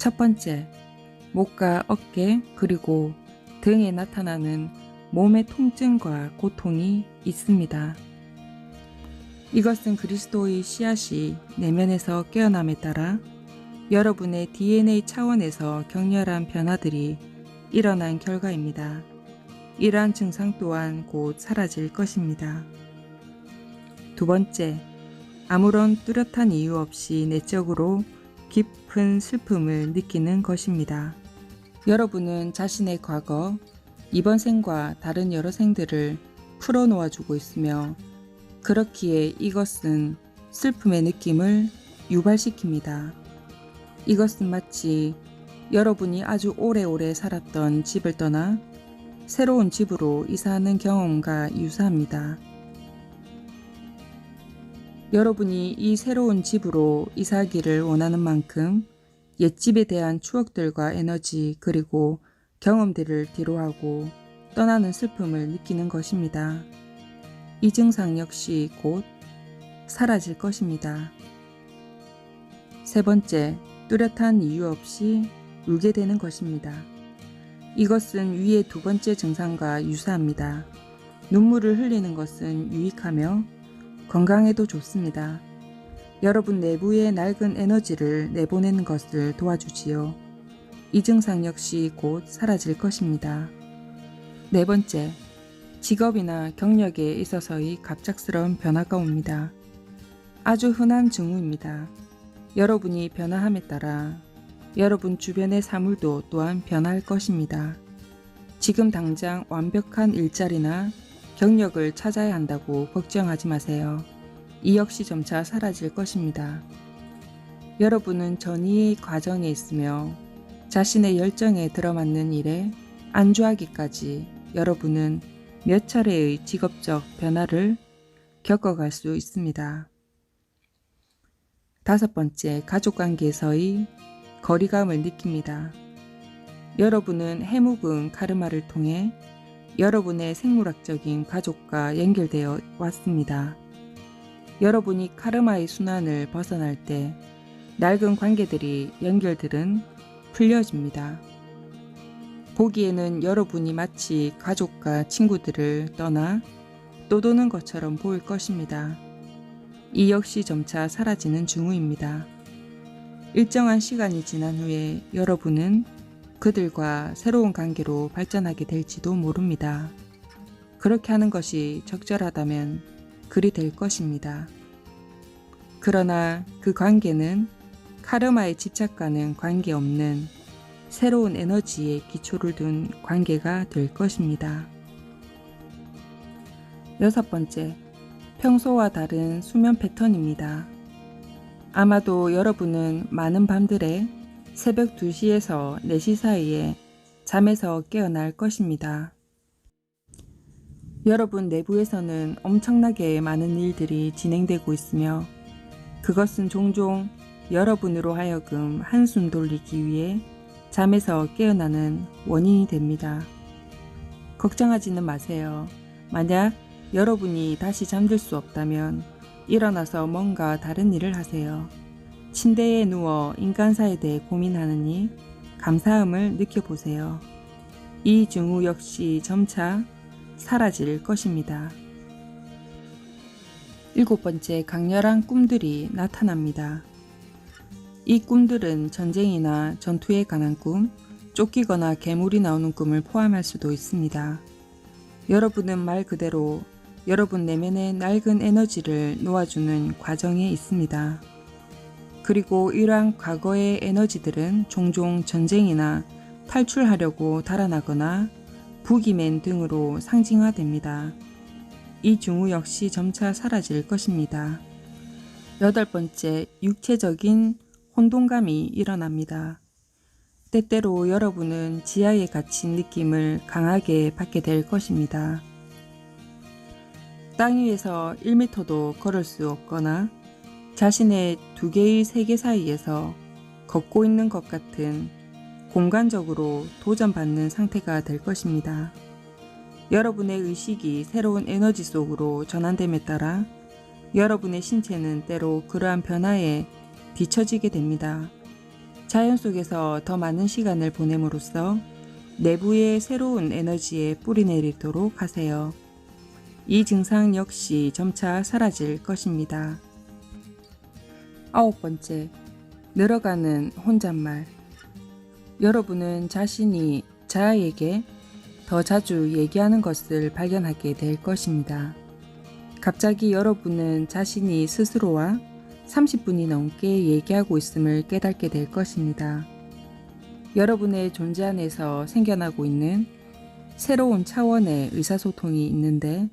첫 번째, 목과 어깨 그리고 등에 나타나는 몸의 통증과 고통이 있습니다. 이것은 그리스도의 씨앗이 내면에서 깨어남에 따라 여러분의 DNA 차원에서 격렬한 변화들이 일어난 결과입니다. 이러한 증상 또한 곧 사라질 것입니다. 두 번째, 아무런 뚜렷한 이유 없이 내적으로 깊은 슬픔을 느끼는 것입니다. 여러분은 자신의 과거, 이번 생과 다른 여러 생들을 풀어놓아주고 있으며 그렇기에 이것은 슬픔의 느낌을 유발시킵니다. 이것은 마치 여러분이 아주 오래오래 살았던 집을 떠나 새로운 집으로 이사하는 경험과 유사합니다. 여러분이 이 새로운 집으로 이사하기를 원하는 만큼 옛집에 대한 추억들과 에너지 그리고 경험들을 뒤로하고 떠나는 슬픔을 느끼는 것입니다. 이 증상 역시 곧 사라질 것입니다. 세 번째, 뚜렷한 이유 없이 울게 되는 것입니다. 이것은 위의 두 번째 증상과 유사합니다. 눈물을 흘리는 것은 유익하며 건강에도 좋습니다. 여러분 내부의 낡은 에너지를 내보내는 것을 도와주지요. 이 증상 역시 곧 사라질 것입니다. 네 번째, 직업이나 경력에 있어서의 갑작스러운 변화가 옵니다. 아주 흔한 징후입니다. 여러분이 변화함에 따라 여러분 주변의 사물도 또한 변화할 것입니다. 지금 당장 완벽한 일자리나 경력을 찾아야 한다고 걱정하지 마세요. 이 역시 점차 사라질 것입니다. 여러분은 전이의 과정에 있으며 자신의 열정에 들어맞는 일에 안주하기까지 여러분은 몇 차례의 직업적 변화를 겪어갈 수 있습니다. 다섯 번째, 가족관계에서의 거리감을 느낍니다. 여러분은 해묵은 카르마를 통해 여러분의 생물학적인 가족과 연결되어 왔습니다. 여러분이 카르마의 순환을 벗어날 때 낡은 관계들이 연결들은 풀려집니다. 보기에는 여러분이 마치 가족과 친구들을 떠나 떠도는 것처럼 보일 것입니다. 이 역시 점차 사라지는 징후입니다. 일정한 시간이 지난 후에 여러분은 그들과 새로운 관계로 발전하게 될지도 모릅니다. 그렇게 하는 것이 적절하다면 그리 될 것입니다. 그러나 그 관계는 카르마에 집착과는 관계없는 새로운 에너지에 기초를 둔 관계가 될 것입니다. 여섯 번째, 평소와 다른 수면 패턴입니다. 아마도 여러분은 많은 밤들에 새벽 2시에서 4시 사이에 잠에서 깨어날 것입니다. 여러분 내부에서는 엄청나게 많은 일들이 진행되고 있으며 그것은 종종 여러분으로 하여금 한숨 돌리기 위해 잠에서 깨어나는 원인이 됩니다. 걱정하지는 마세요. 만약 여러분이 다시 잠들 수 없다면 일어나서 뭔가 다른 일을 하세요. 침대에 누워 인간사에 대해 고민하느니 감사함을 느껴보세요. 이 징후 역시 점차 사라질 것입니다. 일곱 번째, 강렬한 꿈들이 나타납니다. 이 꿈들은 전쟁이나 전투에 관한 꿈, 쫓기거나 괴물이 나오는 꿈을 포함할 수도 있습니다. 여러분은 말 그대로 여러분 내면의 낡은 에너지를 놓아주는 과정에 있습니다. 그리고 이러한 과거의 에너지들은 종종 전쟁이나 탈출하려고 달아나거나 부기맨 등으로 상징화됩니다. 이 징후 역시 점차 사라질 것입니다. 여덟 번째, 육체적인 혼돈감이 일어납니다. 때때로 여러분은 지하에 갇힌 느낌을 강하게 받게 될 것입니다. 땅 위에서 1m도 걸을 수 없거나 자신의 두 개의 세계 사이에서 걷고 있는 것 같은 공간적으로 도전받는 상태가 될 것입니다. 여러분의 의식이 새로운 에너지 속으로 전환됨에 따라 여러분의 신체는 때로 그러한 변화에 뒤처지게 됩니다. 자연 속에서 더 많은 시간을 보냄으로써 내부의 새로운 에너지에 뿌리 내리도록 하세요. 이 증상 역시 점차 사라질 것입니다. 9번째, 늘어가는 혼잣말. 여러분은 자신이 자아에게 더 자주 얘기하는 것을 발견하게 될 것입니다. 갑자기 여러분은 자신이 스스로와 30분이 넘게 얘기하고 있음을 깨닫게 될 것입니다. 여러분의 존재 안에서 생겨나고 있는 새로운 차원의 의사소통이 있는데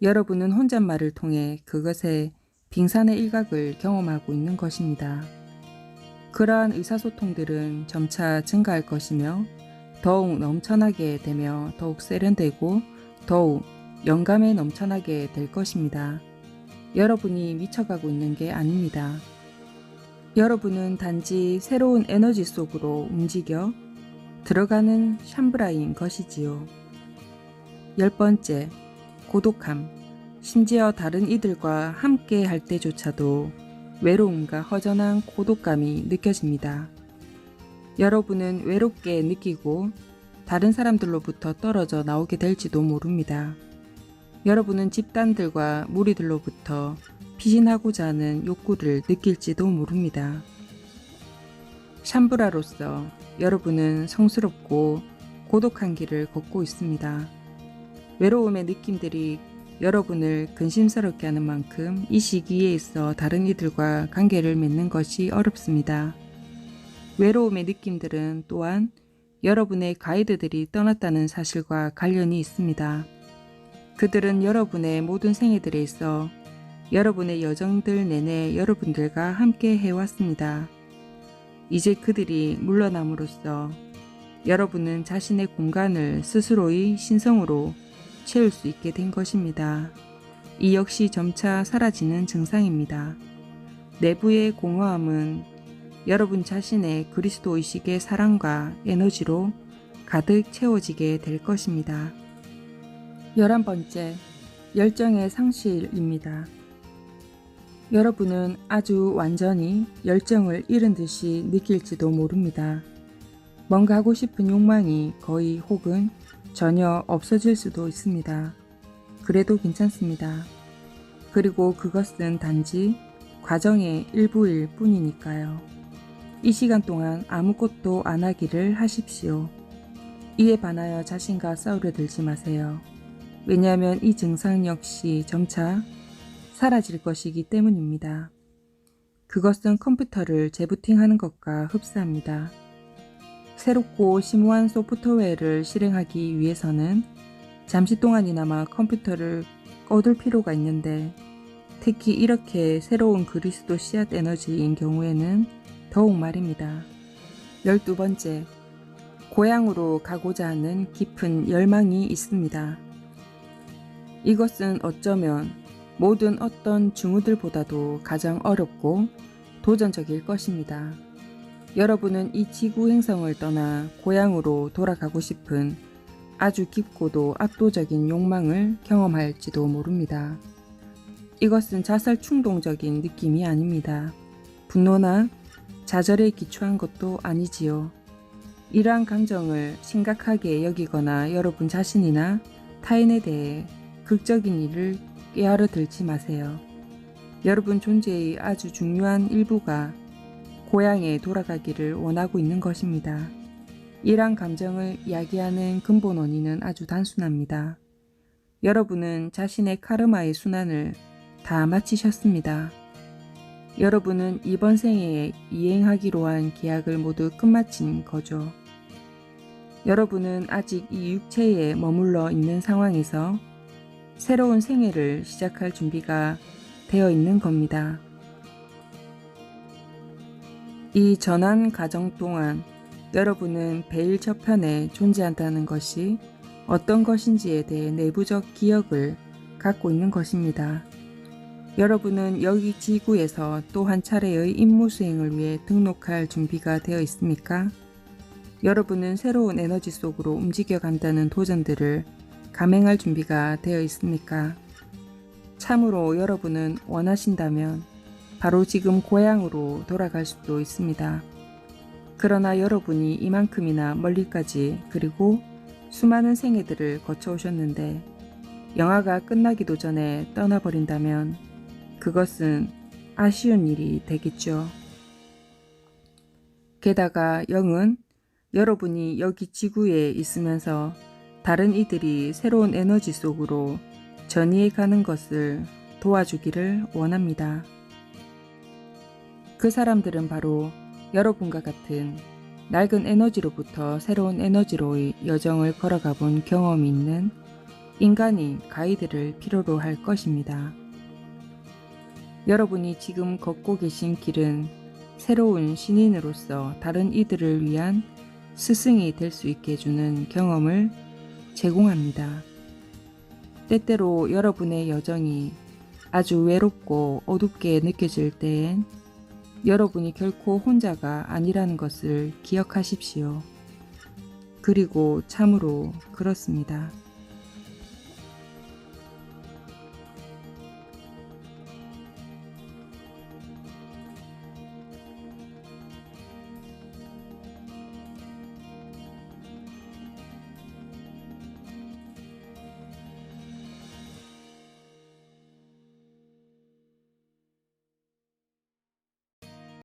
여러분은 혼잣말을 통해 그것의 빙산의 일각을 경험하고 있는 것입니다. 그러한 의사소통들은 점차 증가할 것이며 더욱 넘쳐나게 되며 더욱 세련되고 더욱 영감에 넘쳐나게 될 것입니다. 여러분이 미쳐가고 있는 게 아닙니다. 여러분은 단지 새로운 에너지 속으로 움직여 들어가는 샴브라인 것이지요. 10번째, 고독함. 심지어 다른 이들과 함께 할 때조차도 외로움과 허전한 고독감이 느껴집니다. 여러분은 외롭게 느끼고 다른 사람들로부터 떨어져 나오게 될지도 모릅니다. 여러분은 집단들과 무리들로부터 피신하고자 하는 욕구를 느낄지도 모릅니다. 샴브라로서 여러분은 성스럽고 고독한 길을 걷고 있습니다. 외로움의 느낌들이 여러분을 근심스럽게 하는 만큼 이 시기에 있어 다른 이들과 관계를 맺는 것이 어렵습니다. 외로움의 느낌들은 또한 여러분의 가이드들이 떠났다는 사실과 관련이 있습니다. 그들은 여러분의 모든 생애들에 있어 여러분의 여정들 내내 여러분들과 함께 해왔습니다. 이제 그들이 물러남으로써 여러분은 자신의 공간을 스스로의 신성으로 채울 수 있게 된 것입니다. 이 역시 점차 사라지는 증상입니다. 내부의 공허함은 여러분 자신의 그리스도 의식의 사랑과 에너지로 가득 채워지게 될 것입니다. 11번째, 열정의 상실입니다. 여러분은 아주 완전히 열정을 잃은 듯이 느낄지도 모릅니다. 뭔가 하고 싶은 욕망이 거의 혹은 전혀 없어질 수도 있습니다. 그래도 괜찮습니다. 그리고 그것은 단지 과정의 일부일 뿐이니까요. 이 시간 동안 아무것도 안 하기를 하십시오. 이에 반하여 자신과 싸우려 들지 마세요. 왜냐하면 이 증상 역시 점차 사라질 것이기 때문입니다. 그것은 컴퓨터를 재부팅하는 것과 흡사합니다. 새롭고 심오한 소프트웨어를 실행하기 위해서는 잠시 동안이나마 컴퓨터를 꺼둘 필요가 있는데 특히 이렇게 새로운 그리스도 씨앗 에너지인 경우에는 더욱 말입니다. 12번째, 고향으로 가고자 하는 깊은 열망이 있습니다. 이것은 어쩌면 모든 어떤 중우들보다도 가장 어렵고 도전적일 것입니다. 여러분은 이 지구 행성을 떠나 고향으로 돌아가고 싶은 아주 깊고도 압도적인 욕망을 경험할지도 모릅니다. 이것은 자살 충동적인 느낌이 아닙니다. 분노나 좌절에 기초한 것도 아니지요. 이러한 감정을 심각하게 여기거나 여러분 자신이나 타인에 대해 극적인 일을 꾀하려 들지 마세요. 여러분 존재의 아주 중요한 일부가 고향에 돌아가기를 원하고 있는 것입니다. 이러한 감정을 이야기하는 근본 원인은 아주 단순합니다. 여러분은 자신의 카르마의 순환을 다 마치셨습니다. 여러분은 이번 생에 이행하기로 한 계약을 모두 끝마친 거죠. 여러분은 아직 이 육체에 머물러 있는 상황에서 새로운 생애를 시작할 준비가 되어 있는 겁니다. 이 전환 과정 동안 여러분은 베일 저편에 존재한다는 것이 어떤 것인지에 대해 내부적 기억을 갖고 있는 것입니다. 여러분은 여기 지구에서 또 한 차례의 임무 수행을 위해 등록할 준비가 되어 있습니까? 여러분은 새로운 에너지 속으로 움직여 간다는 도전들을 감행할 준비가 되어 있습니까? 참으로 여러분은 원하신다면 바로 지금 고향으로 돌아갈 수도 있습니다. 그러나 여러분이 이만큼이나 멀리까지 그리고 수많은 생애들을 거쳐오셨는데 영화가 끝나기도 전에 떠나버린다면 그것은 아쉬운 일이 되겠죠. 게다가 영은 여러분이 여기 지구에 있으면서 다른 이들이 새로운 에너지 속으로 전이해 가는 것을 도와주기를 원합니다. 그 사람들은 바로 여러분과 같은 낡은 에너지로부터 새로운 에너지로의 여정을 걸어가 본 경험이 있는 인간인 가이드를 필요로 할 것입니다. 여러분이 지금 걷고 계신 길은 새로운 신인으로서 다른 이들을 위한 스승이 될 수 있게 해주는 경험을 제공합니다. 때때로 여러분의 여정이 아주 외롭고 어둡게 느껴질 때엔 여러분이 결코 혼자가 아니라는 것을 기억하십시오. 그리고 참으로 그렇습니다.